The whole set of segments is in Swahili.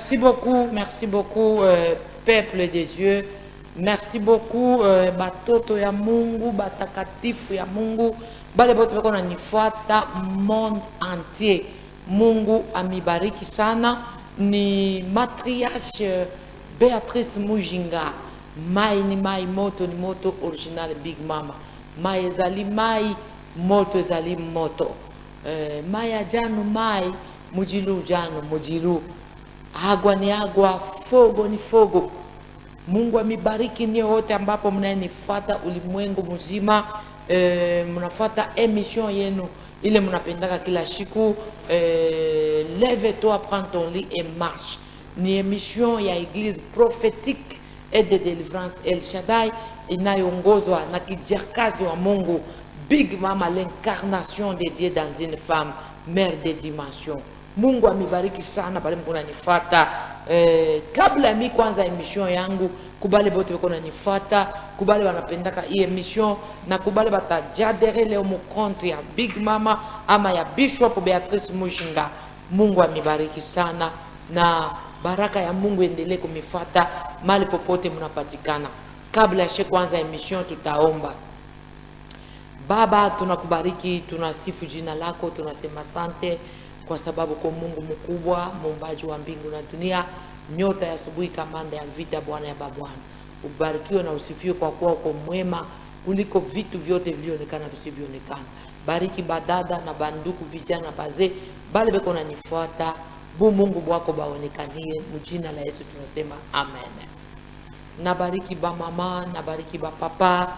Merci beaucoup, peuple de Dieu. Merci beaucoup, batoto ya Mungu, batakatifu ya Mungu, bale bote bako nanifuata monde entier. Mungu amibariki sana. Ni matriarche Beatrice Mujinga. Mai ni mai, moto ni moto, original Big Mama. Mai ezali mai, moto ezali moto. Mai ajano mai, mujilu jano mujilu. Agwa ni agwa, fogo ni fogo. Mungu amibariki nyie wote ambapo mnanifuata ulimwengu mzima. Mnafuata emission yenu ile mnapendaka kila siku. Lève-toi, prends ton lit et marche. Ni emission ya église prophétique et de délivrance El Shaddai inayoongozwa na kijakazi wa Mungu Big Mama, l'incarnation de Dieu dans une femme, mère de dimension. Mungu amibariki sana bale mko nanifuata. Kabla ya mimi kwanza emission yangu, kubale bote bako nanifuata, kubale wanapendaka hii emission na kubale batajadere leo mkonti ya Big Mama ama ya Bishop Beatrice Mujinga. Mungu amibariki sana na baraka ya Mungu endelee kumifuata mali popote mnapatikana. Kabla ya kwanza emission tutaomba. Baba, tunakubariki, tunasifu jina lako, tunasema asante kwa sababu kwa Mungu mkubwa, muumbaji wa mbingu na dunia, nyota ya asubuhi, kamanda ya vita, Bwana ya babwana. Ubarikiwe na usifiwe kwa kuwa uko mwema kuliko vitu vyote vilionekana visivyoonekana. Bariki badada na banduku, vijana bazee, bale beko nanifuata. Bu Mungu bwako baonekanie, mjina la Yesu tunasema amen. Nabariki ba mama, nabariki ba papa,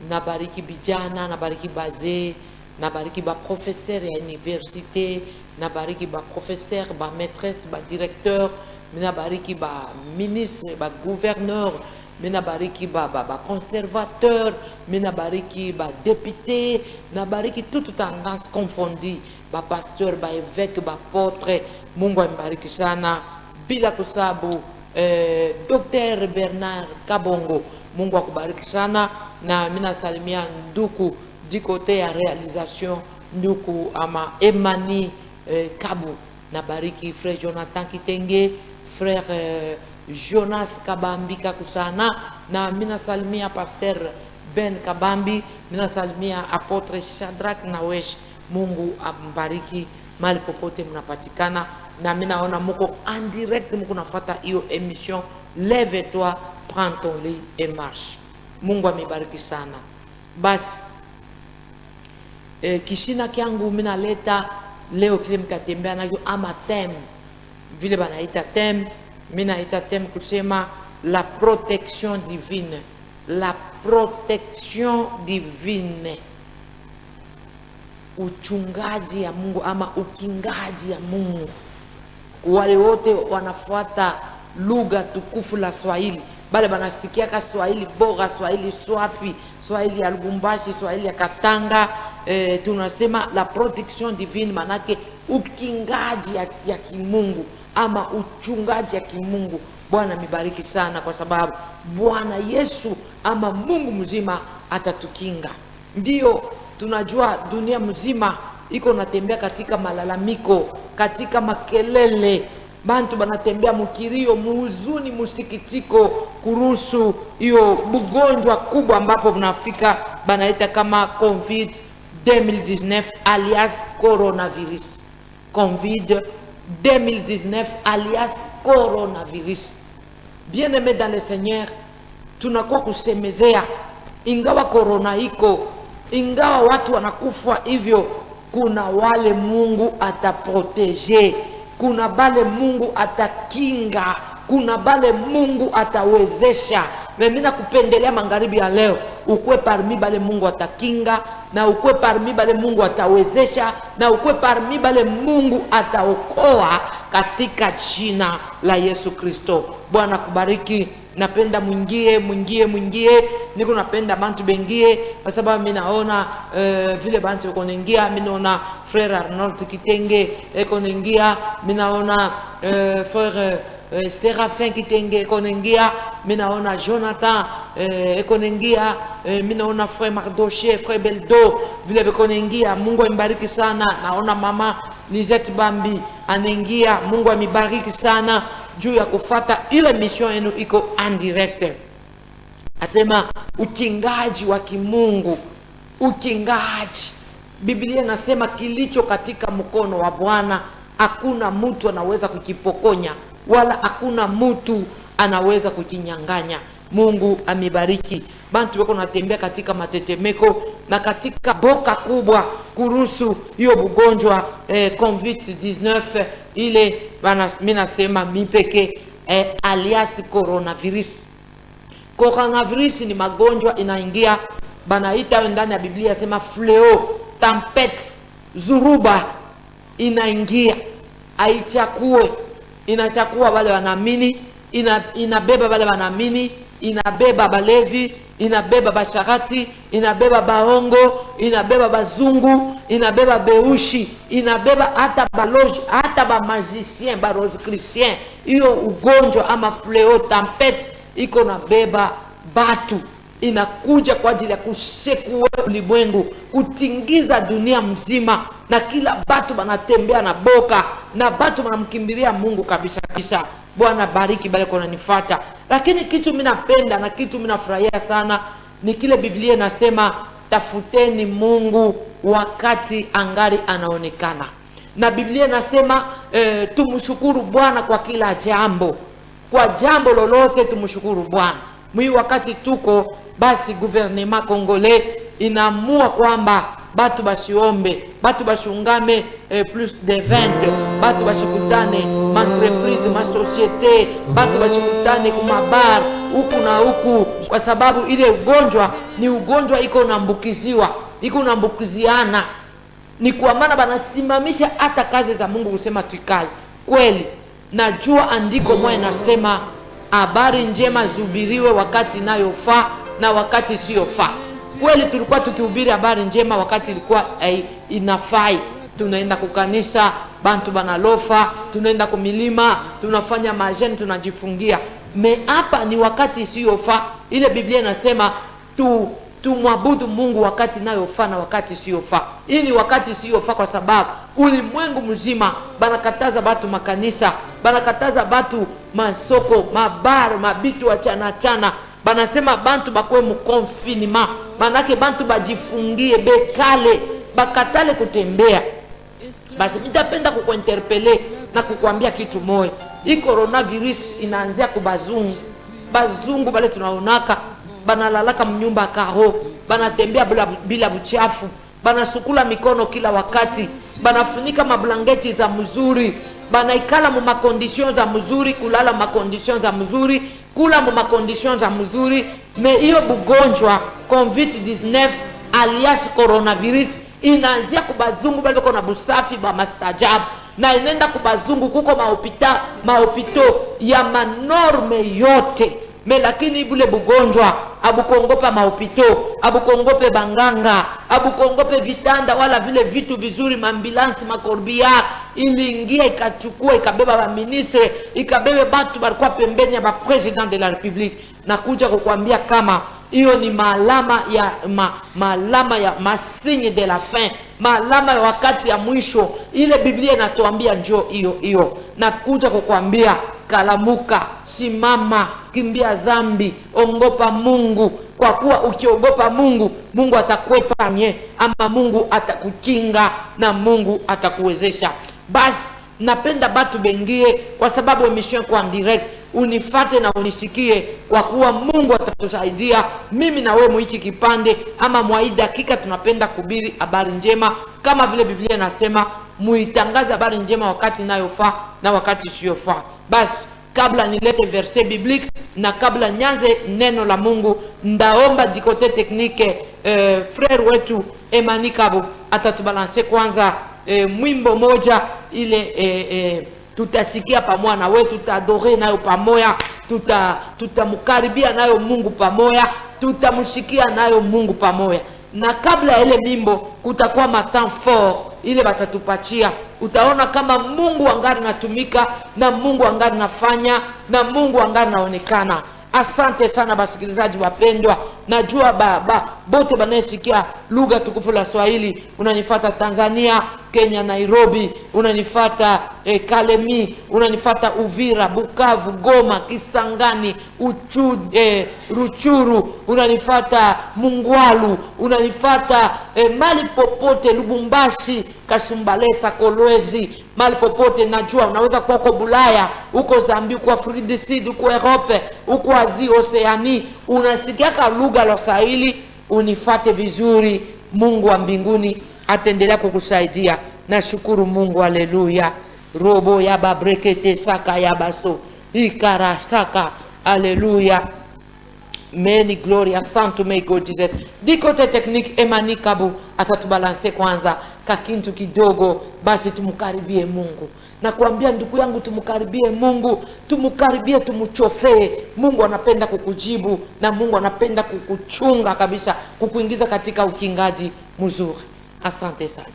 nabariki bijana, nabariki bazee, nabariki ba professeur ya université, nabariki ba professeur, ba maîtresse, ba directeur, nabariki ba ministre, ba gouverneur, nabariki ba conservateur, nabariki ba député, nabariki toute tendance confondue, ba pasteur, ba évêque, ba apôtre. Mungu ambariki sana bila kusabu. Dr. Bernard Kabongo, Mungu akubariki sana. Na mina salimia nduku du côté ya réalisation, nduku ama Emani Kabu. Nabariki frère Jonathan Kitenge, frère Jonas Kabambi kakusana. Na mina salimia pasteur Ben Kabambi, mina salimia apôtre Shadrach Nawesh. Mungu ambariki mali popote mnapatikana. Na mimi naona muko en direct, muko nafuata hiyo emission Lève-toi, prends ton lit et marche. Mungu amebariki sana. Basi kishina kyangu mimi naleta leo kile mkatembea nayo ama theme, vile banaita theme, mimi naita theme kusema la protection divine. La protection divine, uchungaji ya Mungu ama ukingaji ya Mungu. Wale wote wanafuata lugha tukufu la Swahili, bale banasikia ka Swahili bora, Swahili swafi, Swahili ya Lubumbashi, Swahili ya Katanga. Tunasema la protection divine, manake ukingaji ya kimungu ama uchungaji ya kimungu. Bwana mibariki sana kwa sababu Bwana Yesu ama Mungu mzima atatukinga. Ndio tunajua dunia mzima iko natembea katika malalamiko, katika makelele. Bantu banatembea mukirio, muhuzuni, musikitiko kuruhusu hiyo bugonjwa kubwa ambapo bunafika banaita kama COVID 2019 alias coronavirus. COVID 2019 alias coronavirus. Bien-aimé dans le Seigneur, tunakuwa kusemezea ingawa corona iko, ingawa watu wanakufa hivyo, kuna wale Mungu ataprotege, kuna bale Mungu atakinga, kuna bale Mungu atawezesha. Mimi nakupendelea magharibi ya leo ukwe parmi bale Mungu atakinga, na ukwe parmi bale Mungu atawezesha, na ukwe parmi bale Mungu ataokoa katika jina la Yesu Kristo. Bwana kubariki. Napenda mwingie, niko napenda bantu bengie kwa sababu mimi naona vile bantu wako naingia. Mimi naona frère Arnold Kitenge eko naingia, mimi naona frère Séraphin Kitenge eko naingia, mimi naona Jonathan eko naingia, mimi naona frère Mardoche, frère Beldo vile beko naingia. Mungu ambariki sana. Naona mama Lizette Bambi anaingia, Mungu amibariki sana. juu ya kufata ile mission yenu iko en direct. Asema ukingaji wa kimungu, ukingaji. Biblia nasema kilicho katika mkono wa Bwana hakuna mtu anaweza kukipokonya, wala hakuna mtu anaweza kukinyang'anya. Mungu amibariki. Bantu wako natembea katika matetemeko na katika boka kubwa kuruhusu hiyo bugonjwa COVID-19 ile mimi nasema mipeke alias coronavirus. Coronavirus ni magonjwa inaingia, banaita ndani ya Biblia sema fleo, tempete, zuruba inaingia, aichakue, inachakua wale wanaamini, inabeba wale wanaamini, inabeba balevi, inabeba basharati, inabeba baongo, inabeba bazungu, inabeba beushi, inabeba hata baloji, hata ba magicien, ba rose christian. Hiyo ugonjwa ama fleo, tempete iko na beba batu, inakuja kwa ajili ya kusekua ulimwengu, kutingiza dunia mzima, na kila batu banatembea na boka, na batu banamkimbilia Mungu kabisa kabisa. Bwana bariki bale kona nifata. Lakini kitu mimi napenda na kitu mimi nafurahia sana ni kile Biblia inasema tafuteni Mungu wakati angali anaonekana. Na Biblia inasema tumshukuru Bwana kwa kila jambo. Kwa jambo lolote tumshukuru Bwana. Mwi wakati tuko basi gouvernement congolais inaamua kwamba batu basiombe, batu bashungame plus de 20, batu bashikutane ma entreprise, ma societe, batu bashikutane kumabar huku na huku, kwa sababu ile ugonjwa ni ugonjwa iko naambukiziwa, iko naambukiziana. Ni kwa maana banasimamisha hata kazi za Mungu kusema tuikali. Kweli najua andiko moja nasema habari njema zihubiriwe wakati inayofaa na wakati siyofaa. Kweli tulikuwa tukihubiri habari njema wakati ilikuwa inafai. Tunaenda kukanisa, bantu banalofa, tunaenda kumilima, tunafanya majeni, tunajifungia. Me hapa ni wakati isiyofaa. Ile Biblia inasema tumwabudu Mungu wakati inayofaa na wakati isiyofaa. Hii ni wakati isiyofaa kwa sababu ulimwengu mzima banakataza batu makanisa, banakataza batu masoko, mabar, mabitu wachana chana. Banasema bantu bakwe mkonfinima, manake bantu bajifungie, bekale, bakatale kutembea. Basi nitapenda kukuinterpele na kukuambia kitu moja. Hii coronavirus inaanzia kubazungu. Bazungu bale tunaonaka banalalaka mnyumba kaho, banatembea bila buchafu, banasukula mikono kila wakati, banafunika mablanketi za mzuri, banaikala mu makondisyon za mzuri, kulala mu makondisyon za mzuri, kula mu makondisyon za mzuri. Me hiyo bugonjwa COVID-19 alias coronavirus inaanzia kubazungu bale kuna busafi ba mastajabu, na inenda kubazungu kuko mahopito ya manorme yote. Me lakini bule bugonjwa abukongopa mahopito, abukongope banganga, abukongope vitanda wala vile vitu vizuri, mambilansi, makorbia. Iliingia ikachukua ikabeba ba ministre, ikabebe batu balikuwa pembeni ya ba president de la republique. Na kuja kukuambia kama hiyo ni malama ya masigne de la fin, malama ya wakati ya mwisho. Ile Biblia inatuambia njoo hiyo. Na kuja kukuambia kalamuka, simama, kimbia zambi, ongopa Mungu. Kwa kuwa ukiogopa Mungu, Mungu atakwepa ama Mungu atakukinga na Mungu atakuwezesha. Basi napenda batu bengie kwa sababu emission kwa direct, unifate na unisikie, kwa kuwa Mungu atatusaidia mimi na wewe mwiki kipande ama mwa dakika. Tunapenda kubiri habari njema kama vile Biblia inasema muitangaza habari njema wakati inayofaa na wakati siyofaa. Basi kabla nilete verset biblique na kabla nyanze neno la Mungu, ndaomba dikote teknike frère wetu Emani Kabo atatubalanse kwanza mwimbo moja ile tutasikia pamoja na wewe, tutadore nayo pamoja, tutamkaribia nayo Mungu pamoja, tutamshikia nayo Mungu pamoja. Na kabla ile mimbo kutakuwa matin fort ile batatupatia. Utaona kama Mungu angari natumika na Mungu angari nafanya na Mungu angari naonekana. Asante sana basikilizaji wapendwa. Najua bote banayesikia lugha tukufu la Swahili, unanifata Tanzania, Kenya, Nairobi, unanifata Kalemi, unanifata Uvira, Bukavu, Goma, Kisangani, Ruchuru, unanifata Mungwalu, unanifata mali popote, Lubumbashi, Kasumbalesa, Kolwezi, mali popote. Najua unaweza kuwa uko Bulaya, uko Zambia, uko Afrika du Sud, uko Europe, uko Asia, Oceani, unasikia lugha la Swahili, unifate vizuri. Mungu wa mbinguni ataendelea kukusaidia. Nashukuru Mungu, haleluya. Robo ya babrekete saka ya baso ikara saka, haleluya. Many glory, asante may God Jesus. Dikote technique Emani Kabu atatubalanse kwanza kakintu kidogo, basi tumkaribie Mungu. Na kuambia ndugu yangu, tumkaribie Mungu, tumkaribie, tumuchofee. Mungu anapenda kukujibu na Mungu anapenda kukuchunga kabisa, kukuingiza katika ukingaji mzuri. Asante sana.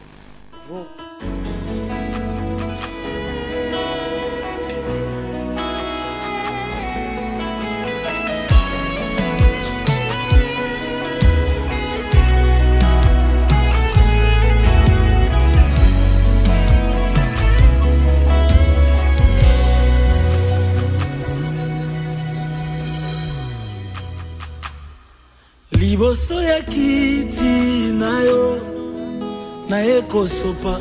Liboso ya kiti nayo na ekosopa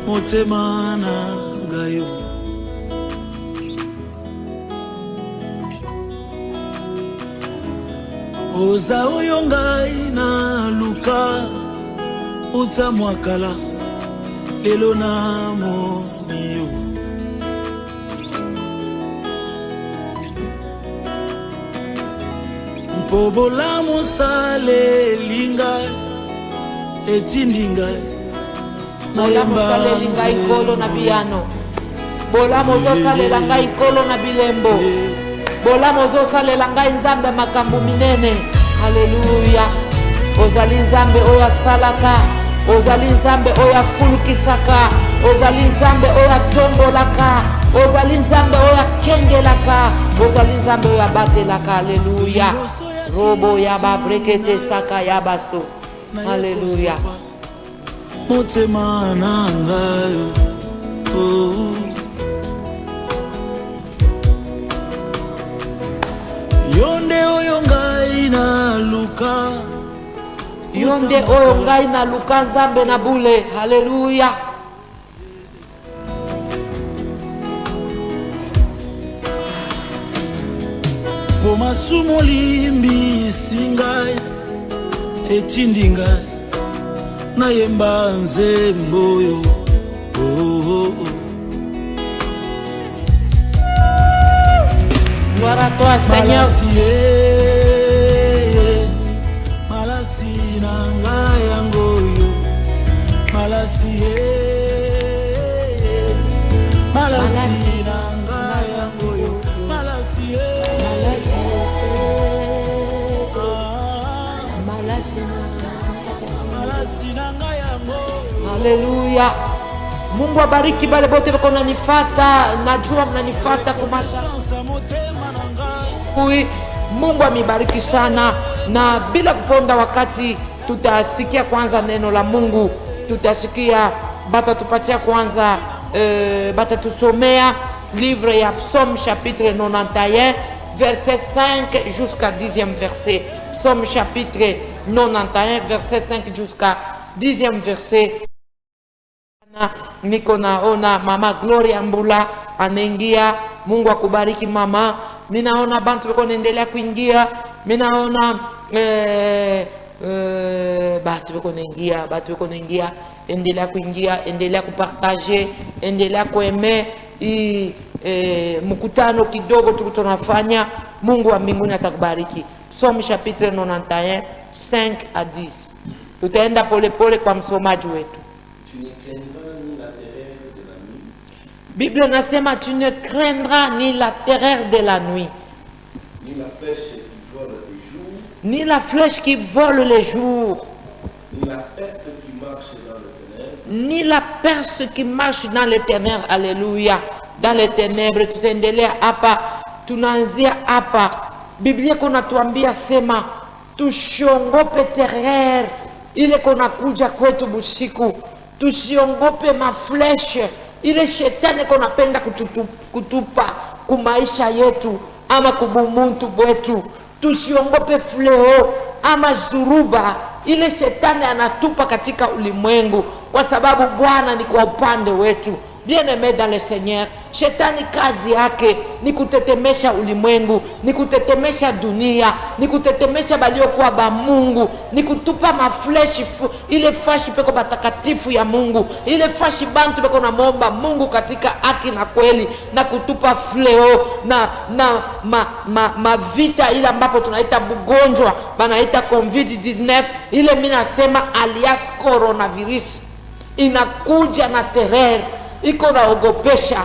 motema na ngayo, oza oyo ngai na luka utamwakala lelo na moniyo. Pobola musale linga etindinga bola musale linga ikolo na piano, bola mozo sale langa ikolo na bilembo, bola mozo sale langa nzambe makambo minene. Haleluya. Ozali nzambe oya salaka, ozali nzambe oya fulukisaka, ozali nzambe oya tombolaka, ozali nzambe oya kengelaka, ozali nzambe oya batelaka. Haleluya. Robo ya babrekete saka ya baso, haleluya. Motema na ngayo, yonde oyo ngai na luka, yonde oyo ngai na luka nzambe na bule. Haleluya. Pomasumo limbi singai etindinga na yemba nzemboyo. Gloire à toi, Seigneur. Malasi na ngai yangoyo, malasi na ngai yangoyo, malasi Haleluya. Mungu abariki bale bote bako nanifata. Najua mnanifata kumasha. Mungu amibariki sana. Na bila kuponda wakati, tutasikia kwanza neno la Mungu. Tutasikia batatupatia kwanza batatusomea livre ya Psaume chapitre 91 verset 5 jusqu'à 10e verset. Psaume chapitre 91 verset 5 jusqu'à 10e verset. Niko naona mama Gloria Mbula anaingia. Mungu akubariki mama. Minaona bantu wako naendelea kuingia. Minaona batu wako naingia. Endelea kuingia, endelea kupartager, endelea kueme mkutano kidogo tunafanya. Mungu wa mbinguni atakubariki. Psaume chapitre 91 5 à 10. Tutaenda pole pole kwa msomaji wetu. Bible nasema tu ne craindras ni la terreur de la nuit, ni la flèche qui vole le jour, ni la flèche qui vole le jour, ni la peste qui marche dans le ténèbres, ni la peste qui marche dans les ténèbres. Alléluia. Dans les ténèbres tutaendelea hapa, tunaanzia hapa Biblia kuna tuambia sema tusiongope terreur ile kona kuja kwetu busiku, tusiongope mafleshe ile shetani kona penda kutupa kumaisha yetu ama kubumuntu bwetu. Tusiongope fleo ama zuruba ile shetani anatupa katika ulimwengu, kwa sababu Bwana ni kwa upande wetu. Bien-aimé dans le Seigneur, shetani kazi yake ni kutetemesha ulimwengu, ni kutetemesha dunia, ni kutetemesha baliokuwa ba Mungu, ni kutupa mafleshi ile fashi peko batakatifu ya Mungu, ile fashi bantu peko na momba Mungu katika haki na kweli, na kutupa fleo na vita ile ambapo tunaita bugonjwa banaita COVID-19 ile mimi nasema alias coronavirus inakuja na terror, iko naogopesha,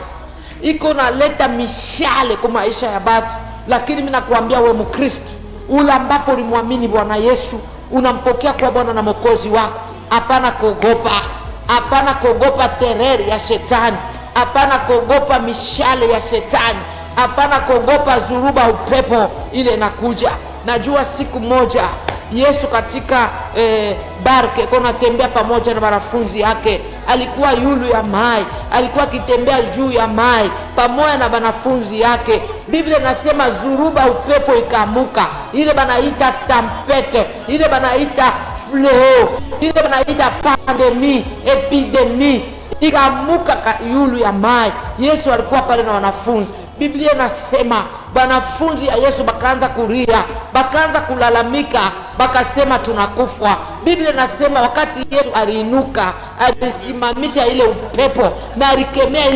iko naleta mishale kwa maisha ya batu. Lakini mimi nakuambia we Mkristo, ule ambapo ulimwamini Bwana Yesu, unampokea kwa Bwana na Mwokozi wako, hapana kuogopa, hapana kuogopa tereri ya shetani, hapana kuogopa mishale ya shetani, hapana kuogopa zuruba upepo ile nakuja. Najua siku moja Yesu katika barke kona tembea pamoja na wanafunzi yake, alikuwa yulu ya mai, alikuwa kitembea juu ya mai pamoja na wanafunzi yake. Biblia nasema zuruba upepo ikamuka, ile banaita tampete, ile banaita fleo, ile banaita pandemi, epidemi, ikamuka yulu ya mai. Yesu alikuwa pale na wanafunzi. Biblia nasema wanafunzi ya Yesu bakaanza kulia, bakaanza kulalamika, bakasema tunakufa. Biblia nasema wakati Yesu aliinuka, alisimamisha ile upepo na alikemea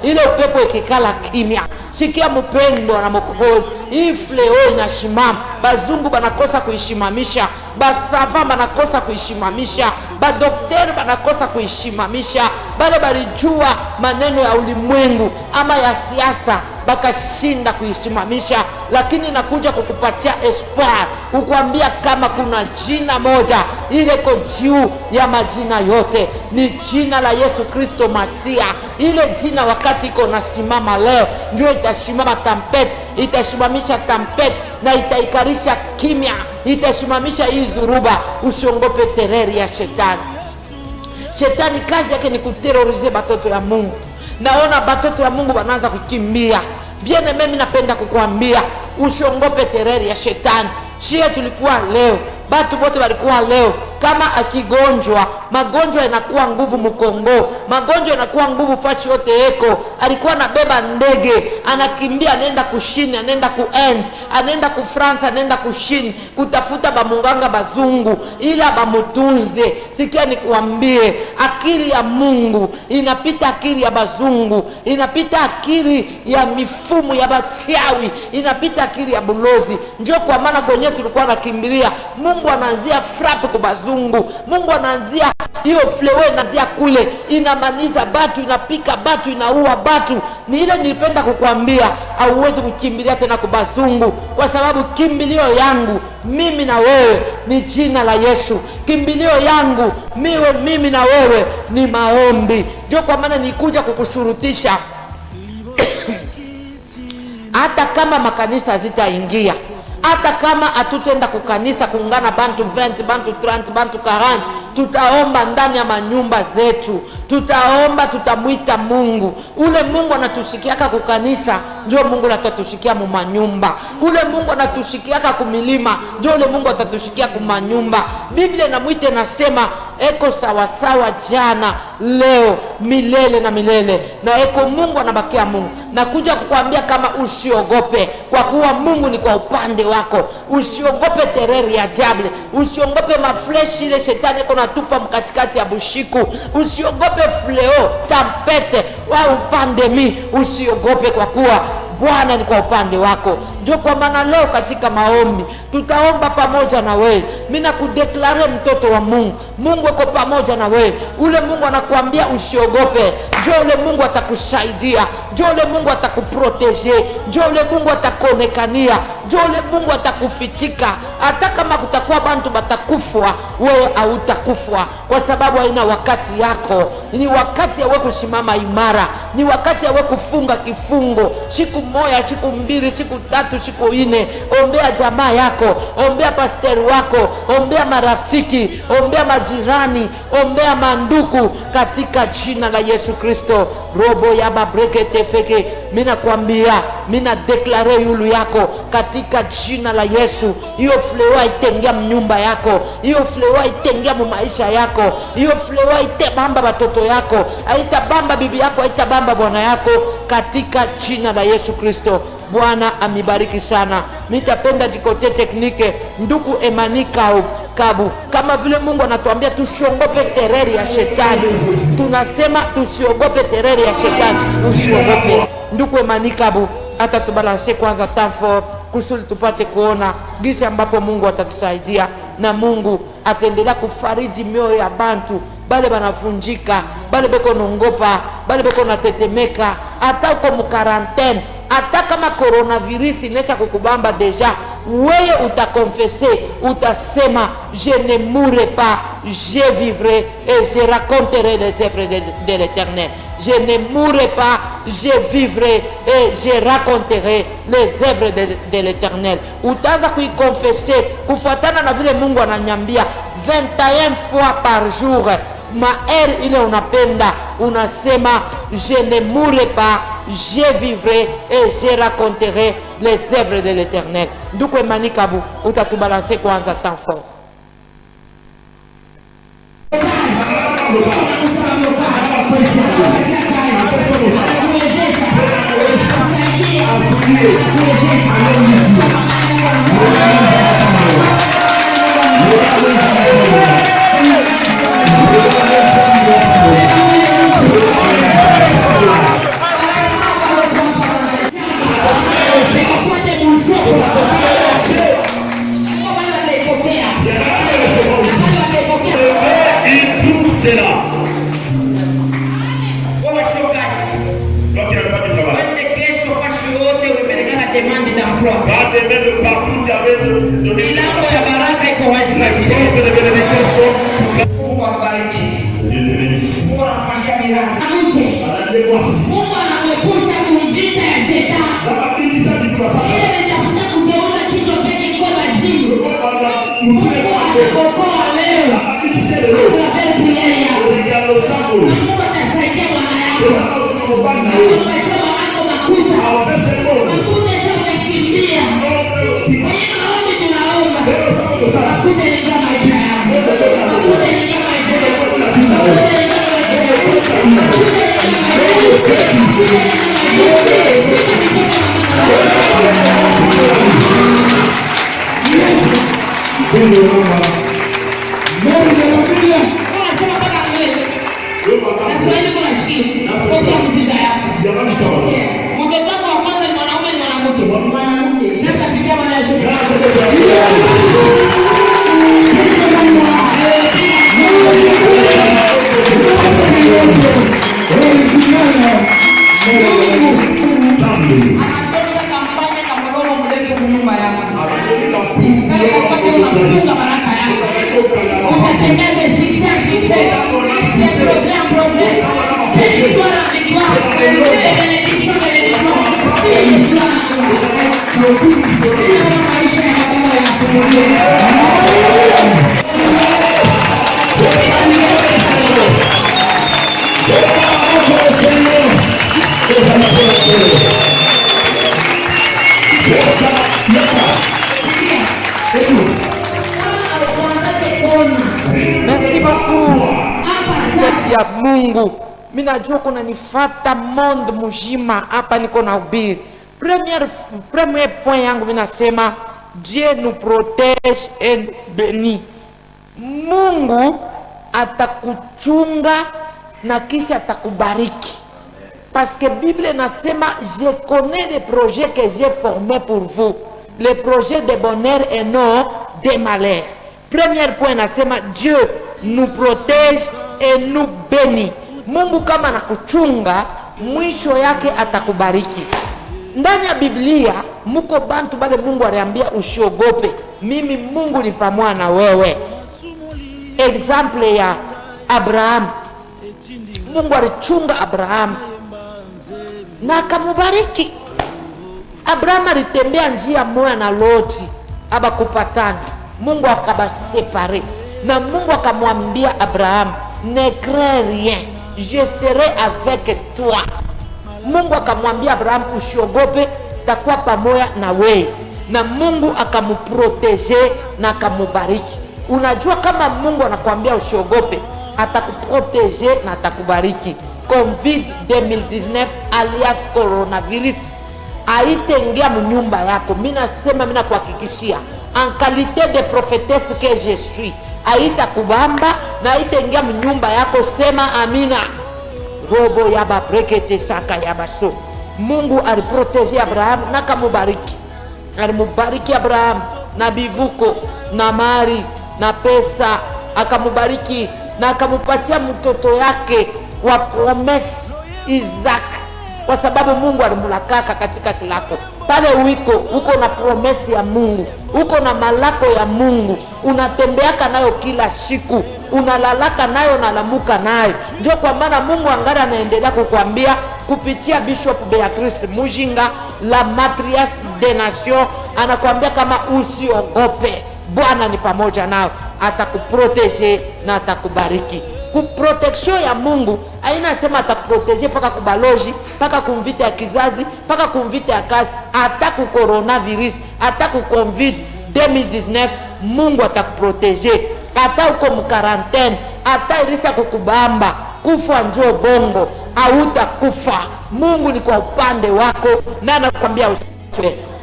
ile upepo ikikala kimya. Sikia mpendo na Mwokozi, hii fleo inashimama, bazungu banakosa kuishimamisha, basava banakosa kuishimamisha, badokteri banakosa kuishimamisha, bale balijua maneno ya ulimwengu ama ya siasa bakashinda kuisimamisha. Lakini nakuja kukupatia espoir, kukuambia kama kuna jina moja ile ko juu ya majina yote, ni jina la Yesu Kristo Masia. Ile jina wakati iko nasimama leo, ndio itasimama tampet, itasimamisha tampet na itaikarisha kimya, itasimamisha hii zuruba. Usiongope tereri ya shetani. Shetani kazi yake ni kuterorize batoto ya Mungu. Naona batoto ya Mungu wanaanza kukimbia. Bien, mimi napenda kukuambia usiongope tereri ya shetani. Shia tulikuwa leo, batu bote walikuwa leo, kama akigonjwa, magonjwa yanakuwa nguvu Mkongo, magonjwa yanakuwa nguvu fashi yote eko. Alikuwa nabeba ndege, anakimbia, anaenda kushini, anaenda kuend, anaenda ku France, anaenda kushini, kutafuta bamunganga bazungu ila bamutunze. Sikia nikuambie, akili ya Mungu inapita akili ya bazungu, inapita akili ya mifumu ya bachawi, inapita akili ya bulozi. Ndio kwa maana kwenye tulikuwa nakimbilia, Mungu anaanzia frappe kwa bazungu, Mungu anaanzia hiyo flewe, inaanzia kule, inamaniza batu, inapika batu, inaua batu. Ni ile nilipenda kukuambia, hauwezi kukimbilia tena kwa bazungu, kwa sababu kimbilio yangu mimi na wewe ni jina la Yesu. Kimbilio yangu mimi na wewe ni maombi. Ndio kwa maana nikuja kukushurutisha hata kama makanisa hazitaingia, hata kama hatutenda kukanisa kuungana bantu 20, bantu 30, bantu 40, tutaomba ndani ya manyumba zetu, tutaomba, tutamwita Mungu. Ule Mungu anatusikiaka kukanisa, ndio Mungu atatusikia mu manyumba. Ule Mungu anatusikiaka kumilima, ndio ule Mungu atatusikia kumanyumba. Biblia inamuita nasema eko sawasawa jana, leo, milele na milele, na eko Mungu anabakia Mungu. Nakuja kukuambia kama usiogope, kwa kuwa Mungu ni kwa upande wako. Usiogope tereri ya jable, usiogope mafleshi ile shetani eko natupa mkatikati ya bushiku, usiogope fleo, tampete wa pandemi, usiogope kwa kuwa Bwana ni kwa upande wako. Ndio kwa maana leo katika maombi tutaomba pamoja na wewe. Mimi nakudeklare mtoto wa Mungu, Mungu yuko pamoja na wewe. Ule Mungu anakuambia usiogope. Ndio ule Mungu atakusaidia, ndio ule Mungu atakuprotege, ndio ule Mungu atakuonekania, ndio ule Mungu atakufichika. Hata kama kutakuwa bantu batakufwa, wewe hautakufwa, kwa sababu haina wakati yako. Ni wakati ya wewe kusimama imara, ni wakati ya wewe kufunga kifungo, siku moja, siku mbili, siku tatu, tatu siku ine. Ombea jamaa yako, ombea pasteri wako, ombea marafiki, ombea majirani, ombea manduku katika jina la Yesu Kristo. Robo ya babreke tefeke, mina kwambia, mina deklare yulu yako katika jina la Yesu. Hiyo flewa itengia mnyumba yako, hiyo flewa itengia mu maisha yako, hiyo flewa itabamba watoto yako, haitabamba bibi yako, haitabamba bwana yako katika jina la Yesu Kristo. Bwana amibariki sana. Mitapenda dikote teknike ndugu Emani Kabu, kama vile Mungu anatuambia tusiogope tereri ya shetani, tunasema tusiogope tereri ya shetani. Usiogope. Ndugu Emani Kabu hata tubalanse kwanza tanfo kusudi tupate kuona gisi ambapo Mungu atatusaidia, na Mungu ataendelea kufariji mioyo ya bantu bale banafunjika, bale beko nongopa, bale beko natetemeka, hata uko mukarantene, hata kama coronavirus inaweza kukubamba deja, wewe utakonfese, utasema je ne mourrai pas, je vivrai et je raconterai les œuvres de l'Éternel. Je ne mourrai pas, je vivrai et je raconterai les œuvres de l'Éternel. Utaanza kuikonfese kufuatana na vile Mungu ananyambia 21 fois par jour. Maer ile unapenda, unasema je ne mourrai pas, je vivrai et je raconterai les œuvres de l'Éternel. Ndugu Emani Kabu, utatubalanse kwanza temps fort. Merci beaucoup ya Mungu. Minajua kuna nifata monde mujima hapa niko na ubiri. Premier point yangu minasema Dieu nous protège et bénit. Mungu atakuchunga na kisha atakubariki. Parce que Bible nasema je connais les projets que j'ai formés pour vous, les projets de bonheur et non de malheur. Premier point nasema Dieu nous protège et nous bénit. Mungu kama nakuchunga, mwisho yake atakubariki. Ndani ya Biblia muko bantu bale Mungu aliambia usiogope, mimi Mungu ni pamoja na wewe. Example ya Abraham, Mungu alichunga Abraham na akamubariki. Abrahamu alitembea njia moja na Loti, abakupatana. Mungu akabasepare, na Mungu akamwambia Abrahamu, ne crains rien, je serai avec toi. Mungu akamwambia Abrahamu, usiogope, takuwa pamoja na wewe. Na Mungu akamuprotege na akamubariki. Unajua kama Mungu anakuambia usiogope, atakuprotege na atakubariki. COVID-19 alias coronavirus haitaingia mnyumba yako. Mimi nasema, mimi nakuhakikishia, en qualité de prophétesse que je suis, haitakubamba na haitaingia mnyumba yako. Sema amina. Robo yaba brekete saka yabaso. Mungu aliprotege Abrahamu na akamubariki. Alimubariki Abrahamu na bivuko na mali na pesa, akamubariki na akamupatia mtoto yake wa promesse Isaac, kwa sababu Mungu alimulakaka katika kilako pale. Uko na promesse ya Mungu, uko na malako ya Mungu, unatembeaka nayo kila siku, unalalaka nayo, unalamuka nayo. Ndio kwa maana Mungu angara anaendelea kukwambia kupitia Bishop Beatrice Mujinga, la matriarche des nations, anakuambia kama usiogope, Bwana ni pamoja nao, atakuprotege na atakubariki. Protection ya Mungu haina sema atakuprotege paka kubaloji, paka kumvita ya kizazi, paka kumvita ya kazi, hata ku coronavirus, hata ku COVID-19, Mungu atakuprotege. Hata uko mkarantene, hata ilisha kukubamba, kufa njoo bongo, hautakufa. Mungu ni kwa upande wako na anakuambia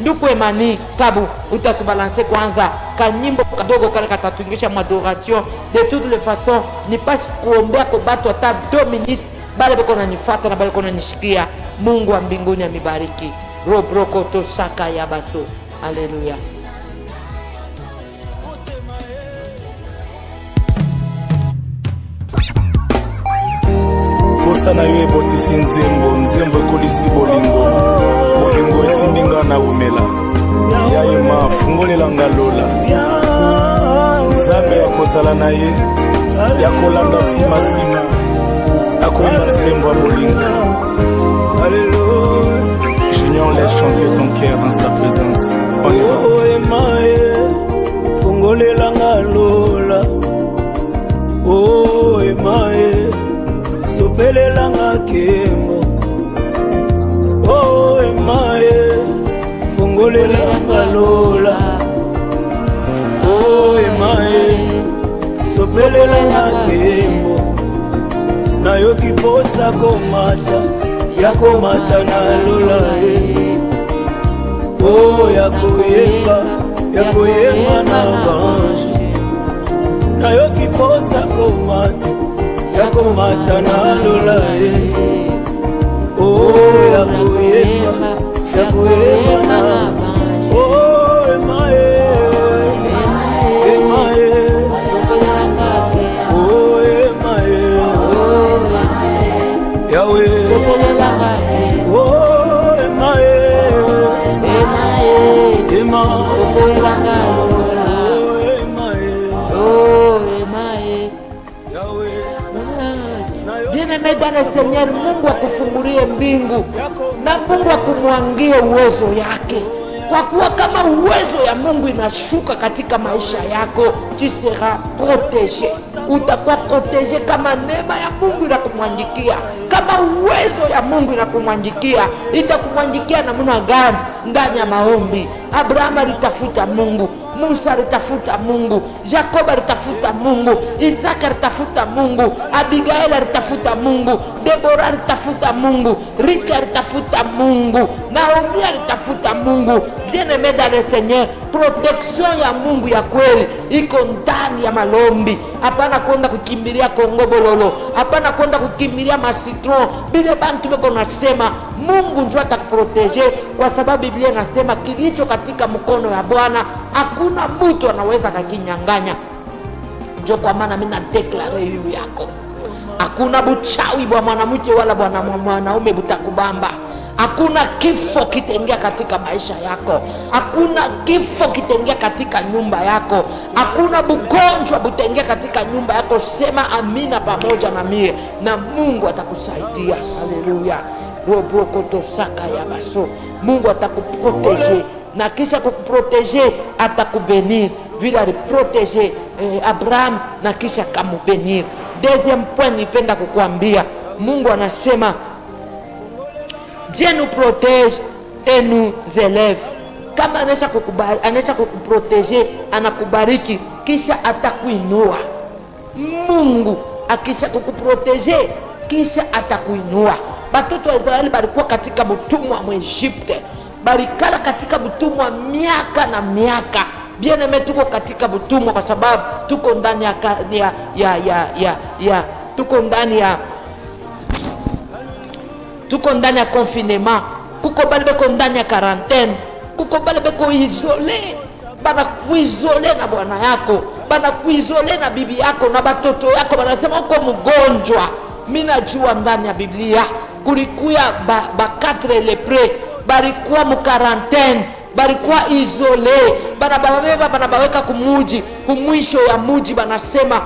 ndugu Emani Kabu, utatubalanse kwanza kanyimbo kadogo kale katatuingisha madoration. De toutes les façons, ni pasi kuombea kwa batu hata 2 minutes, bale beko nanifuata na bale beko nanishikia. Mungu wa mbinguni amibariki. Robroko to saka yabaso. Haleluya. Sana yo ebotisi nzembo ekolisi bolingo etindinga na umela yayema fungolelanga lola nzambe yakozala na ye yakolanda simasima akoyemba nzembo ya bolingo. Alléluia. Junior, laisse chanter ton cœur dans sa présence. On y va. Oh emae fungolelanga lola, oh emae sopelelanga kemo, oh emae fungolelanga lola, oh emae sopelelanga kemo, nayoki posa komata yakomata na lola oh yakoyemba na bange, nayoki posa komata yakomata na lola oh yakoyemba na oh emae oh emae Yahweh oh emae Bien-aimé dans le Seigneur, Mungu akufungulie mbingu na Mungu akumwangie uwezo yake, kwa kuwa kama uwezo ya Mungu inashuka katika maisha yako, tu seras protégé. Utakuwa protégé kama neema ya Mungu inakumwangikia, kama uwezo ya Mungu inakumwangikia. Itakumwangikia namna gani? Ndani ya maombi. Abrahamu alitafuta Mungu, Musa alitafuta Mungu, Jacob alitafuta Mungu, Isaka alitafuta Mungu, Abigail alitafuta Mungu, Deborah alitafuta Mungu, Rita alitafuta Mungu, Naomi alitafuta Mungu. Bien-aimé dans le Seigneur, protection ya Mungu ya kweli iko ndani ya malombi. Hapana kwenda kukimbilia Kongo Bololo, hapana kwenda kukimbilia Masitron. Bile bantu beko nasema Mungu ndio atakuprotege, kwa sababu Biblia inasema kilicho katika mkono ya Bwana hakuna mtu anaweza kukinyang'anya. Ndio kwa maana mimi na declare hiyo yako. Hakuna buchawi bwa mwanamke wala bwana mwanaume butakubamba. Hakuna kifo kitaingia katika maisha yako. Hakuna kifo kitaingia katika nyumba yako. Hakuna bugonjwa butaingia katika nyumba yako. Sema amina pamoja na mie, na Mungu atakusaidia. Haleluya. robroko saka ya baso. Mungu atakuproteger, na kisha kukuproteger atakubenir vile aliproteger Abraham na kisha kamubenir. Deuxième point nipenda kukuambia, Mungu anasema Dieu nous protège et nous élève. Kama anaweza kukuproteger, anakubariki kisha atakuinua. Mungu akisha kukuproteger kisha atakuinua. Batoto wa Israeli balikuwa katika butumwa mwa Egypte, balikala katika butumwa miaka na miaka. Bien-aimé, tuko katika butumwa kwa sababu tuko ndani tuko ndani ya confinement. Kuko bale beko ndani ya quarantaine, kuko bale beko isole, bana kuisole na bwana yako, bana kuisole na bibi yako na batoto yako, banasema uko mgonjwa. Mimi najua ndani ya Biblia kulikuwa ba 4 lepre, balikuwa mu quarantaine, balikuwa isole, banabaweka kumuji, kumwisho ya muji, banasema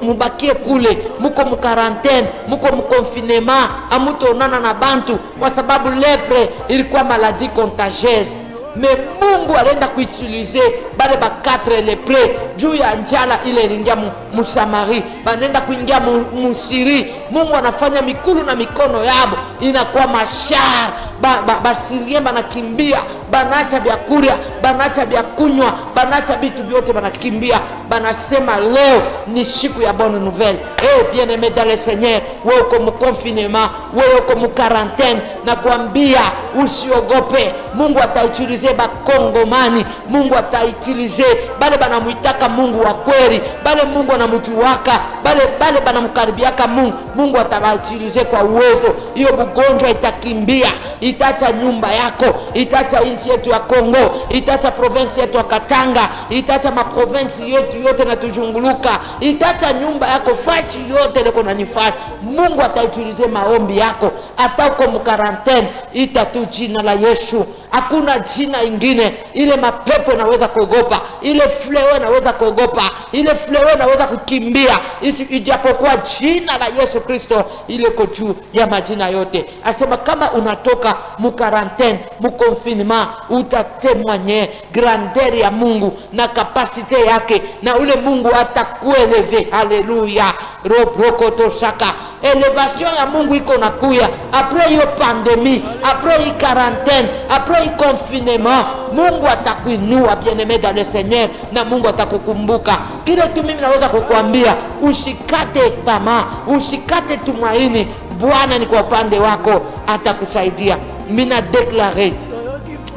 mubakie kule, muko mu quarantaine, muko mu confinement, amutonana na bantu kwa sababu lepre ilikuwa maladie contagieuse. Mais Mungu alienda kuutilize bale ba 4 lepre juu ya njala ile ilingia mu Samari, banenda kuingia mu Siri. Mungu anafanya mikulu na mikono yabo inakuwa mashar, basirien banakimbia, banacha vyakula, banacha vyakunywa, banacha vitu vyote, banakimbia, banasema leo ni siku ya bonne nouvelle. Bien-aimé dans le Seigneur, wewe uko mu confinement, wewe uko mu quarantaine, na kuambia usiogope. Mungu atautilize bakongomani, Mungu atautilize bale banamuitaka Mungu wa kweli, bale Mungu anamjuaka, bale banamkaribiaka Mungu atawautilize kwa uwezo. Hiyo bugonjwa itakimbia, itacha nyumba yako, itacha nchi yetu ya Kongo, itacha province yetu ya Katanga, itacha maprovince yetu yote na tujunguluka, itacha nyumba yako, fashi yote leko na nifasi. Mungu atautilize maombi yako, hata uko mu quarantaine, ita tu jina la Yesu. Hakuna jina ingine. Ile mapepo naweza kuogopa, ile fleo naweza kuogopa, ile fleo naweza kukimbia, ijapokuwa jina la Yesu Kristo ile ko juu ya majina yote. Asema kama unatoka mu quarantaine, mu confinement, utatemwanye grandeur ya Mungu na kapasite yake, na ule Mungu atakueleve. Haleluya. Robroko saka. Elevation ya Mungu iko nakuya après hiyo pandemie, après hiyo quarantaine, après hiyo confinement. Mungu atakuinua, bien-aimé dans le Seigneur, na Mungu atakukumbuka. Kile tu mimi naweza kukuambia, usikate tamaa, usikate tumaini. Bwana ni kwa upande wako, atakusaidia. Mina declare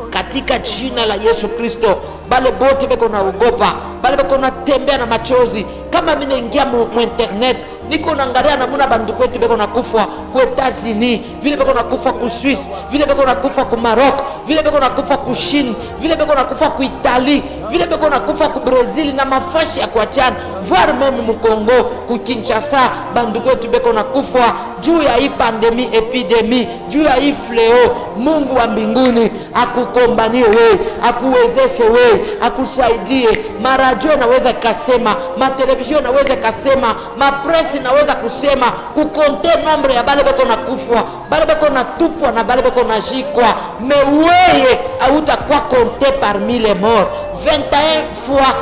katika jina la Yesu Kristo, bale bote beko naogopa, bale beko natembea na machozi, kama mimi naingia mu internet niko naangalia namuna bandu kwetu beko nakufa ku Etats-Unis, vile beko nakufa ku Swiss, vile beko nakufa ku Maroc, vile beko nakufa ku Chine, vile beko nakufa ku Italie, vile beko nakufa ku Brazil na mafashi ya kuachana, voire même mu Congo, ku Kinshasa, bandu kwetu beko nakufa juu ya hii pandemie, epidemie, juu ya hii fleo. Mungu wa mbinguni akukombanie wewe, akuwezeshe wewe, akusaidie. Maradio naweza kasema, matelevision naweza kasema, mapresi naweza kusema, kukonte nombre ya bale beko nakufa, bale beko natupwa na bale beko najikwa. Mais wewe hautakuwa compté parmi les morts 21 fois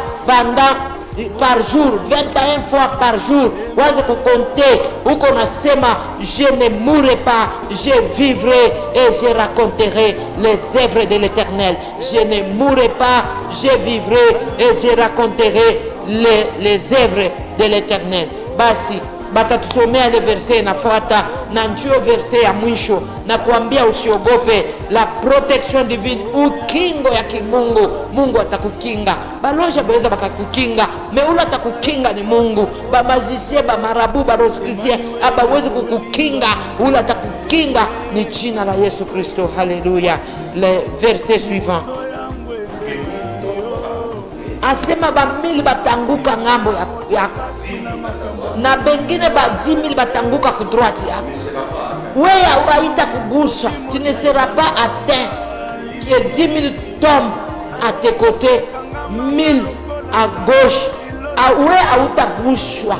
par jour, 21 fois par jour. Waze kukonte, uko nasema je ne mourrai pas, je vivrai et je raconterai les œuvres de l'Éternel. Je ne mourrai pas, je vivrai et je raconterai les œuvres de l'Éternel. Basi batatusomea ile verse inafuata, na ndio verse ya mwisho, na kuambia usiogope. La protection divine, ukingo ya kimungu. Mungu atakukinga. Baloja baweza bakakukinga, meula atakukinga ni Mungu. Bamazise, bamarabu, baroskrisia abawezi kukukinga, ula atakukinga ni jina la Yesu Kristo. Haleluya. Le verset suivant asema ba 1000 batanguka ngambo ya na bengine ba 10,000 batanguka ku droite yako. Wewe hawaita kugusa, tu ne seras pas atteint. Que 10,000 tombent à tes côtés, 1000 à gauche, wewe hautagushwa.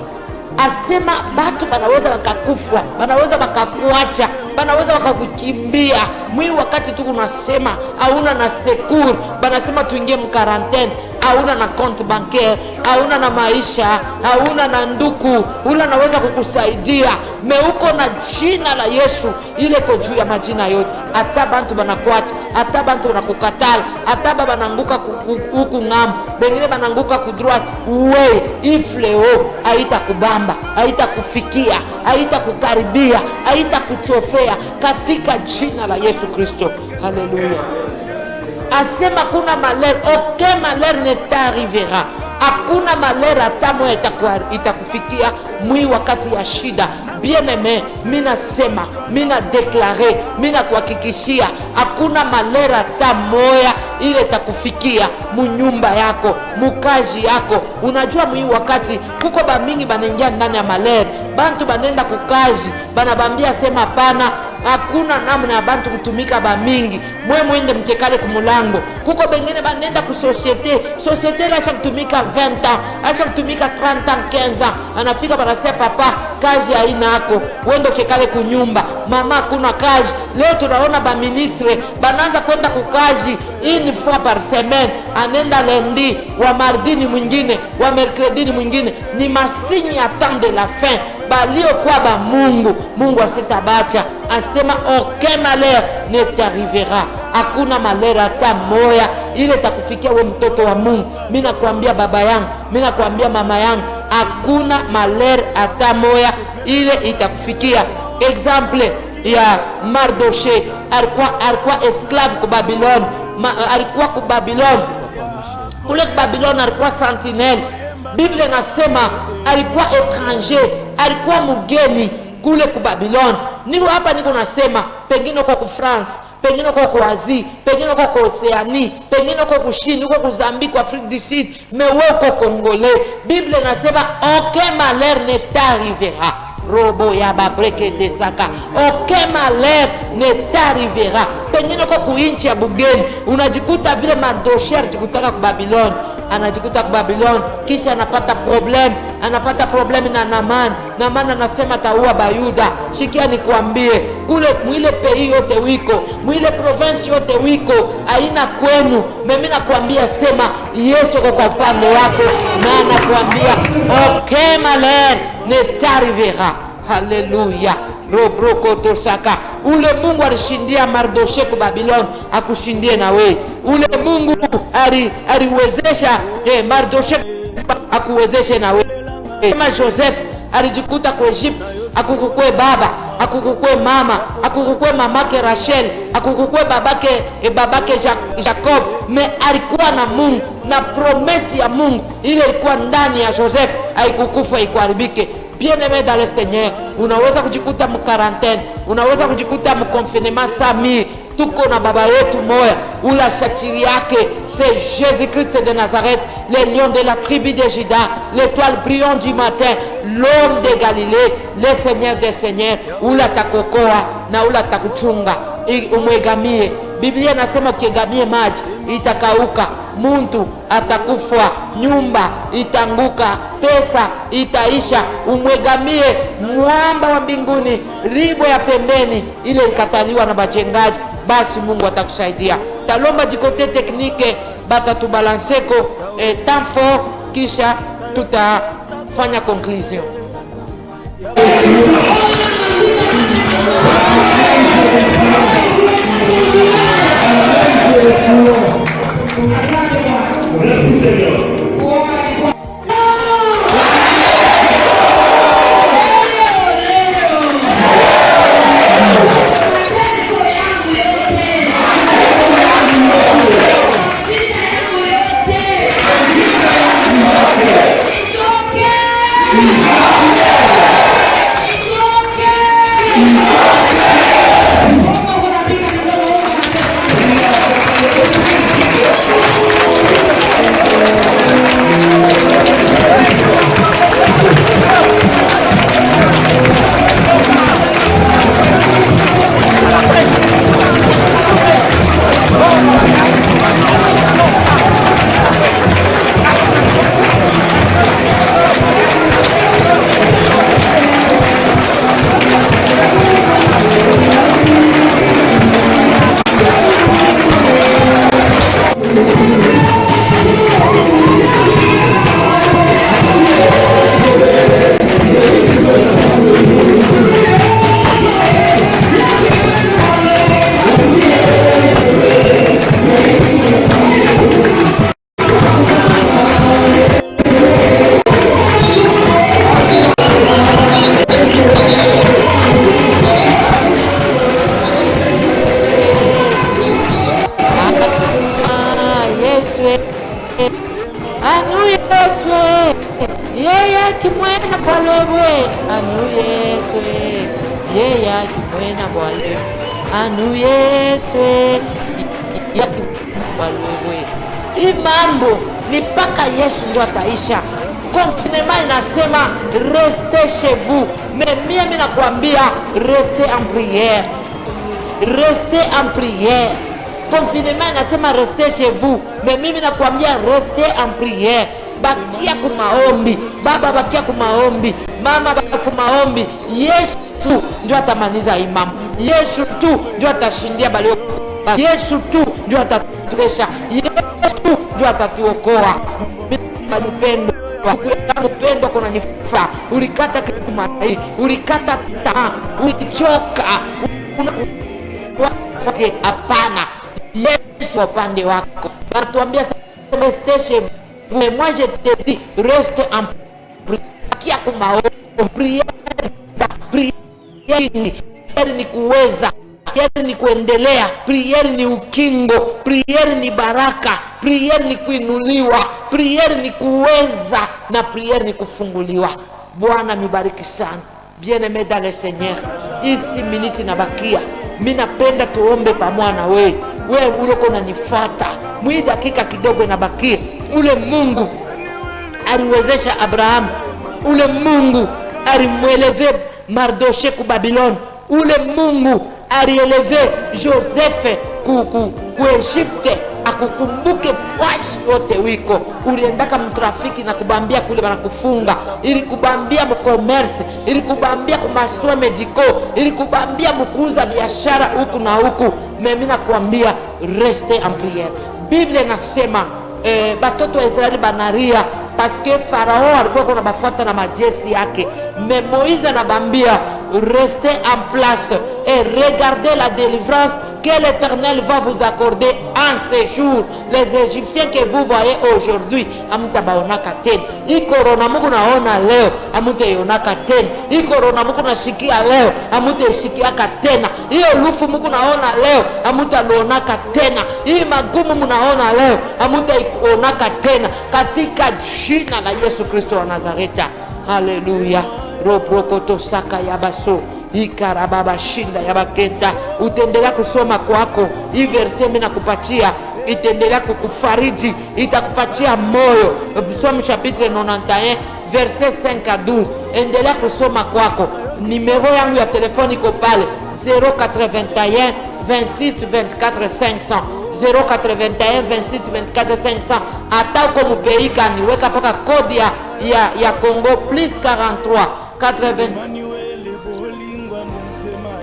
Asema batu banaweza bakakufa, banaweza bakakuacha, banaweza wakakukimbia mwi wakati tu kunasema hauna na secours, banasema tuingie mkarantene, hauna na compte bancaire, hauna na maisha, hauna na nduku, ula naweza kukusaidia. Meuko na jina la Yesu ile ko juu ya majina yote. Hata bantu banakuacha, hata bantu banakukatala, hata baba nanguka huku ngam, bengine bananguka kudroite, wewe ifleo haita kubamba, haita kufikia, haita kukaribia, haita kuchofea katika jina la Yesu Kristo. Haleluya. Asema kuna malheur, aucun malheur ne t'arrivera. Hakuna malheur hata moja itakufikia mwi wakati ya shida. Bien aimé, mina sema, mina deklare, mina kuhakikishia, hakuna malheur hata moja ile itakufikia munyumba yako, mukazi yako. Unajua mwi wakati kuko ba mingi banaingia ndani ya malheur, bantu banenda kukazi, banabambia sema hapana, hakuna namna ya bantu kutumika ba mingi. Mwende mkekale kumulango. Kuko bengine banenda ku societe la kutumika 20 ans, acha kutumika 30 ans, 15 ans. Anafika banasema papa, kazi haina yako. Wende kekale kunyumba. Mama kuna kazi. Leo tunaona ba ministre bananza kwenda kukazi une fois par semaine. Anenda lundi, wa mardini mwingine, wa mercredi mwingine. Ni masinyi ya temps de la fin. Balio kwa ba Mungu asitabacha. Asema aucun malheur ne t'arrivera. Hakuna malheur hata moya ile takufikia we mtoto wa Mungu. Mimi nakwambia baba yangu, mimi nakwambia mama yangu, hakuna malheur hata moya ile itakufikia. Exemple ya Mardoche, alikuwa esclave ku Babylon, alikuwa ku Babylon. Kule ku Babylon alikuwa sentinelle. Biblia nasema alikuwa étranger, alikuwa mgeni kule ku Babylon. Niko hapa niko nasema pengine kwa France, pengine kwa Asie, pengine kwa Oceanie, pengine kwa Chine, kwa Zambie, kwa Afrique du Sud, mais wewe uko Congolais. Biblia nasema aucun malheur ne t'arrivera. Robo ya babreke de saka. Aucun malheur ne t'arrivera. Pengine kwa kuinchi ya bugeni, unajikuta vile Mardoche alijikuta ku Babylon. Anajikuta kwa Babylon, kisha anapata problem na Naman anasema taua Bayuda. Shikia nikwambie, kule mwile pays yote wiko, mwile province yote wiko, haina kwenu. Mimi nakwambia sema Yesu kwa upande wako, na anakuambia aucun malheur ne t'arrivera. Haleluya. Robroko tosaka. Ule Mungu alishindia Mardoche ku Babylon, akushindie na we. Ule Mungu aliwezesha Mardoche, akuwezeshe na we. Kama Joseph alijikuta kwa Egypt, akukukwe baba, akukukwe mama, akukukwe mamake Rachel, akukukwe babake Jacob, me alikuwa na Mungu, na promesi ya Mungu ile ilikuwa ndani ya Joseph, haikukufa ikuharibike. Bien-aimé dans le Seigneur, unaweza kujikuta mkarantene, unaweza kujikuta mconfinement sami. Tuko na baba yetu moya, ula shachiri yake c'est Jésus-Christ de Nazareth, le lion de la tribu de Juda, l'étoile brillante du matin, l'homme de Galilée, le Seigneur des Seigneurs. Ula takokoa na ula takuchunga, umwegamie. Biblia nasema ukiegamie maji itakauka, muntu atakufa, nyumba itanguka, pesa itaisha. Umwegamie mwamba wa mbinguni, ribo ya pembeni ile ikataliwa na bajengaji, basi Mungu atakusaidia. Talomba jikote teknike batatubalanseko temps fort, kisha tutafanya conclusion. Merci Seigneur. Yesu, yeye akimwena bwalwebwe anu Yesu, yeye akimwena bwalwe anu Yesu, yakimwena bwalwebwe. Hii mambo ni mpaka Yesu ndio ataisha. Confinement inasema restez chez vous, mais mimi nakwambia restez en prière, restez en prière. Confinement inasema restez chez vous, mais mimi nakwambia restez en prière. Bakia kumaombi, baba bakia kumaombi, mama bakia kumaombi. Yesu ndio atamaliza hii mambo. Yesu tu ndio atashindia balio. Yesu tu ndio ataturesha. Yesu ndio atatuokoa. Upendo kuna nifaa. Ulikata kitumai, ulikata tamaa, ulichoka. Hapana, Yesu upande wako. Anatuambia restez chez vous. Et moi je te dis, reste en prière. Prière ni kuweza, prière ni kuendelea, prière ni ukingo, prière ni baraka, prière ni kuinuliwa, prière ni kuweza, na prière ni kufunguliwa. Bwana mibariki sana. Bien-aimé dans le Seigneur, ici minute inabakia. Mimi napenda tuombe pamoja na wewe. Wewe uloko unanifuata. Mwi dakika kidogo inabakia. Ule Mungu aliwezesha Abraham, ule Mungu alimweleve Mardoche ku Babylon, ule Mungu alieleve Joseph ku Egypte, akukumbuke fwashi yote wiko. Uliendaka mtrafiki na kubambia kule banakufunga, ili kubambia mcommerce, ili kubambia kumaswa mediko, ili kubambia mkuuza biashara huku na huku. Mimi nakwambia reste en prière. Biblia inasema batoto wa Israeli banaria paske Farao alikuwa kuna bafuata na majeshi yake. Mais Moïse anabambia restez en place et regardez la délivrance que l'Éternel va vous accorder en ces jours. Les Égyptiens que vous voyez aujourd'hui, amutabaonaka tena. Hii korona Mungu naona leo, amutaionaka tena. Hii korona Mungu nashikia leo, amutaishikiaka tena. Hiyo lufu Mungu naona leo, amutaonaka tena. Hii magumu mnaona leo, amutaionaka tena. Katika jina la Yesu Kristo wa Nazareta. Haleluya. Roprokoto saka yabaso. Ikarababa shinda yabakenta. Utaendelea kusoma kwako hii verse mimi nakupatia, itaendelea kukufariji, itakupatia moyo. Psalm chapitre 91 verset 5 à 12. Endelea kusoma kwako. Numero yangu ya telefoni iko pale 081 26 24 500 081 26 24 500. Hata uko mpeika niweka paka kodi ya Congo plus 43 80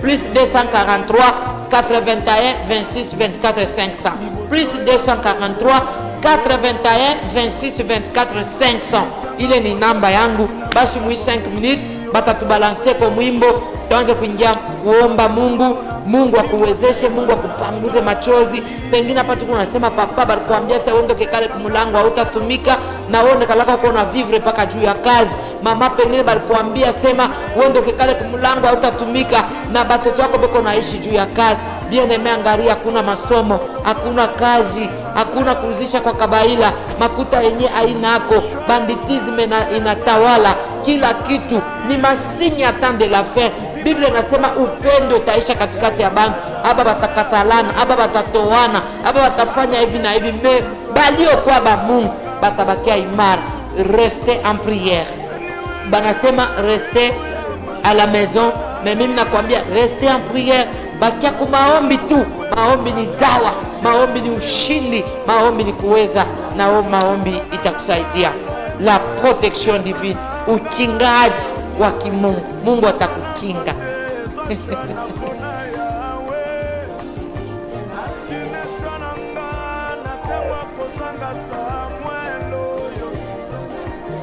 plus 243 81 26 24 500 plus 243 81 26 24 500. Ile ni namba yangu. Basi mwi 5 minutes batatubalanse kwa mwimbo, tuanze kuingia kuomba Mungu. Mungu akuwezeshe, Mungu akupanguze machozi. Pengine hapa tuko nasema papa balikwambia sasa uende kekale kumulango hautatumika na uende kalaka uko na vivre paka juu ya kazi. Mama pengine balikwambia sema uende kekale kumulango hautatumika na batoto wako beko naishi juu ya kazi. Bien-aimé, angalia, hakuna masomo, hakuna kazi, hakuna kuzisha kwa kabaila, makuta yenye ainako, banditisme inatawala kila kitu, ni masinya tande la fin. Biblia inasema upendo utaisha katikati ya bantu. Aba batakatalana, aba batatoana, aba batafanya hivi na hivi, me balio kwa ba Mungu batabakia imara. Restez en prière. Banasema restez à la maison, mais mimi nakwambia restez en prière. Bakia kumaombi tu. Maombi ni dawa, maombi ni ushindi, maombi ni kuweza, na maombi itakusaidia. La protection divine, ukingaji wa kimungu. Mungu atakukinga.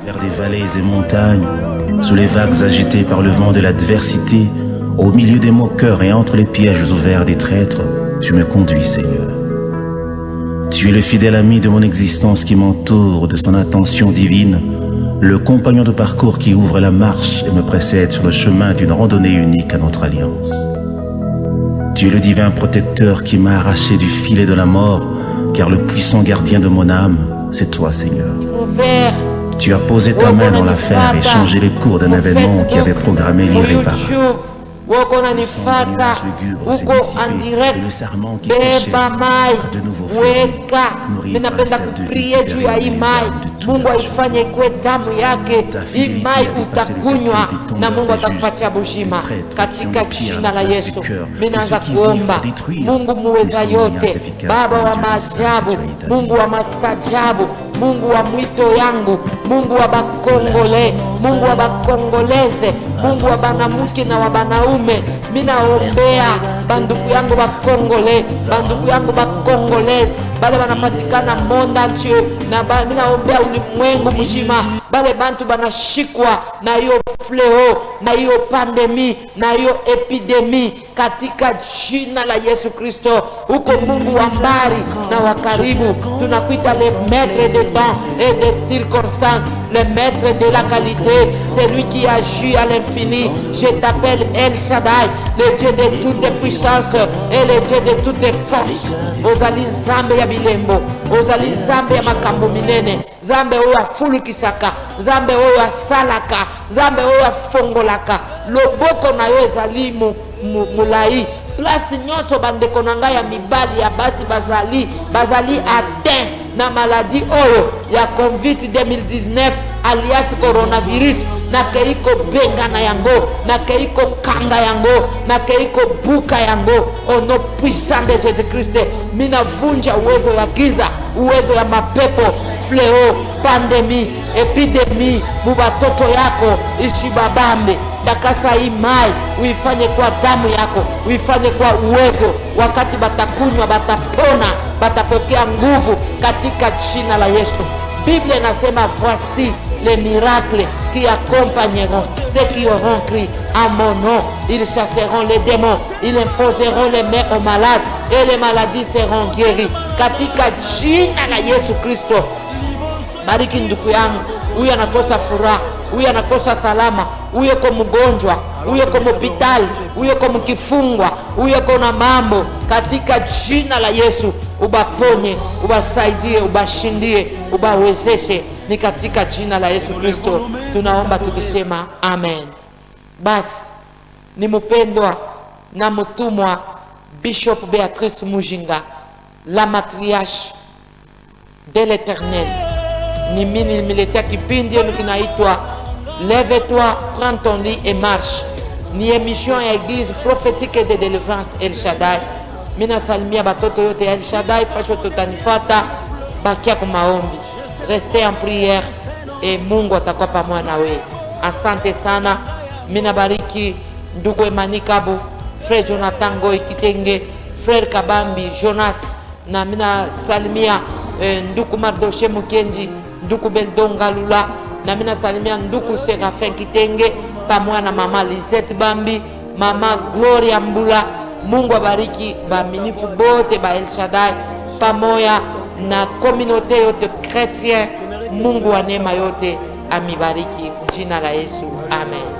Vers des vallées et montagnes, sous les vagues agitées par le vent de l'adversité, au milieu des moqueurs et entre les pièges ouverts des traîtres, tu me conduis, Seigneur. Tu es le fidèle ami de mon existence qui m'entoure de son attention divine, le compagnon de parcours qui ouvre la marche et me précède sur le chemin d'une randonnée unique à notre alliance. Tu es le divin protecteur qui m'a arraché du filet de la mort, car le puissant gardien de mon âme, c'est toi, Seigneur. Ouvert Tu as posé ta main dans l'affaire et changé les cours d'un événement qui avait programmé l'irréparable. wako nanifata uko andirect, beba mai weka. Ninapenda kuprie juu ya hii mai, Mungu aifanye ikuwe damu yake. Hii mai utakunywa na Mungu atakupatia bujima katika jina la Yesu. Minaanza kuomba Mungu muweza yote, Baba wa maajabu, Mungu wa mastajabu, Mungu wa mwito yangu, Mungu wa bakongole, Mungu wa bakongoleze, Mungu wa banamuke na wa banaume. Minaombea banduku yangu bakongole, banduku yangu bakongoleze, bale banapatikana monda nchio, na minaombea ulimwengu mzima, bale bantu banashikwa na hiyo fleo, na hiyo pandemi, na hiyo epidemi katika jina la Yesu Kristo. Uko Mungu wa mbali na wa karibu, tunakuita le maître des temps et des circonstances, le maître de la qualité, celui qui agit à l'infini. Je t'appelle El Shaddai, le Dieu de toutes les puissances et le Dieu de toutes les forces. Ozali nzambe ya bilembo, ozali nzambe ya makambo minene, nzambe oyo afulukisaka, nzambe oyo asalaka, nzambe oyo afongolaka. Loboko na yo ezali mulai. Place nyonso bandeko na ngai ya mibali ya basi bazali atteint na maladie oyo ya COVID-19 alias coronavirus, na keiko benga na yango, na keiko kanga yango, na keiko buka yango. Au nom puissant de Jésus-Christ, minavunja uwezo ya giza, uwezo ya mapepo, fleo, pandemi, epidemi mubatoto yako ishibabambe. Takasa hii mai uifanye kwa damu yako, uifanye kwa uwezo. Wakati batakunywa batapona, batapokea nguvu katika jina la Yesu. Biblia inasema voici les miracles qui accompagneront ceux qui auront cru à mon nom. Ils chasseront les démons, ils imposeront les mains aux malades et les maladies seront guéries. Katika jina la Yesu Kristo. Bariki ndugu yangu, huyu anakosa furaha, huyu anakosa salama, huyu yuko mgonjwa, huyu yuko hospitali, huyu yuko mkifungwa, huyu yuko na mambo. Katika jina la Yesu ubaponye, ubasaidie, ubashindie, ubawezeshe. Ni katika jina la Yesu Kristo tunaomba tukisema amen. Basi ni mpendwa na mtumwa Bishop Beatrice Mujinga, la matriarche de l'Éternel. Ni mimi nimeletea kipindi yenu kinaitwa Lève-toi, prends ton lit et marche. Ni émission ya Église prophétique de délivrance El Shaddai. Mina salimia batoto yote ya El Shaddai, fasho tutanifata, bakia kwa maombi. Restez en prière et Mungu atakuwa pamoja na wewe. Asante sana. Mina bariki ndugu Emani Kabo, Frère Jonathan Goy Kitenge, Frère Kabambi Jonas, na mina salimia ndugu Mardoshe Mukenji, ndugu Beldonga Lula, na mina salimia ndugu Serafin Kitenge pamoja na mama Lisette Bambi, mama Gloria Mbula. Mungu abariki baaminifu bote ba El Shaddai pamoja na communauté yote chrétien. Mungu wa neema yote amibariki jina la Yesu. Amen.